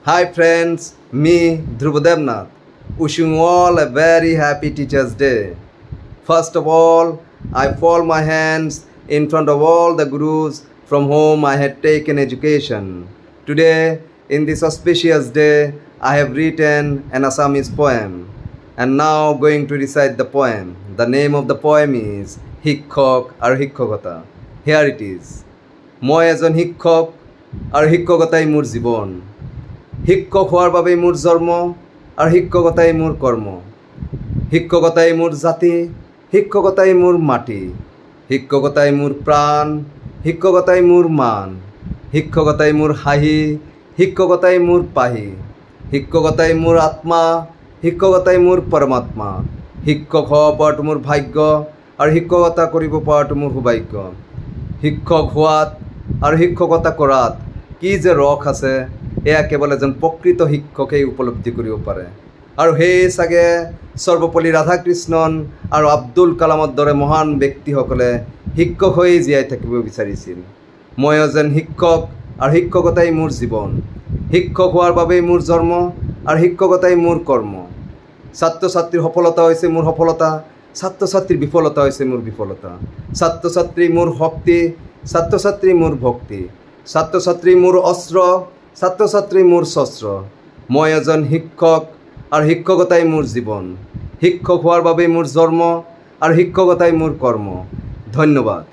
Hi friends, me Dhruva Devnath, wishing you all a very happy Teachers' Day. First of all, I fold my hands in front of all the gurus from whom I had taken education. Today, in this auspicious day, I have written an Assamese poem and now going to recite the poem. The name of the poem is Hikkok or Hikkokota. Here it is. Moi ejon Hikkok or Hikkokotai mur jibon. শিক্ষক হওয়ার বাবে মোর জন্ম আর শিক্ষকতাই মোর কর্ম শিক্ষকতাই মোর জাতি শিক্ষকতাই মোর মাটি শিক্ষকতাই মোর প্রাণ শিক্ষকতাই মোর মান শিক্ষকতাই মোর হাঁহি শিক্ষকতাই মোর পাহি শিক্ষকতাই মোর আত্মা শিক্ষকতাই মোর পরমাত্মা শিক্ষক হওয়া পৰাটো মোৰ ভাগ্য আৰু শিক্ষকতা কৰিব পৰাটো মোৰ সৌভাগ্য শিক্ষক হোৱাত আৰু শিক্ষকতা কৰাত কি যে ৰস আছে এয়া কেৱল এজন প্ৰকৃত শিক্ষকেই উপলব্ধি কৰিব পাৰে আৰু সেই চাগে সৰ্বপল্লী ৰাধাকৃষ্ণন আৰু আব্দুল কালামৰ দৰে মহান ব্যক্তিসকলে শিক্ষক হৈ জীয়াই থাকিব বিচাৰিছিল মই এজন শিক্ষক আৰু শিক্ষকতাই মোৰ জীৱন শিক্ষক হোৱাৰ বাবেই মোৰ জন্ম আৰু শিক্ষকতাই মোৰ কৰ্ম ছাত্ৰ ছাত্ৰীৰ সফলতা হৈছে মোৰ সফলতা ছাত্ৰ ছাত্ৰীৰ বিফলতা হৈছে মোৰ বিফলতা ছাত্ৰ ছাত্ৰী মোৰ শক্তি ছাত্ৰ ছাত্ৰী মোৰ ভক্তি ছাত্ৰ ছাত্ৰী মোৰ অস্ত্ৰ ছাত্ৰ ছাত্ৰী মোৰ শস্ত্ৰ মই এজন শিক্ষক আৰু শিক্ষকতাই মোৰ জীৱন শিক্ষক হোৱাৰ বাবে মোৰ জন্ম আৰু শিক্ষকতাই মোৰ কৰ্ম ধন্যবাদ।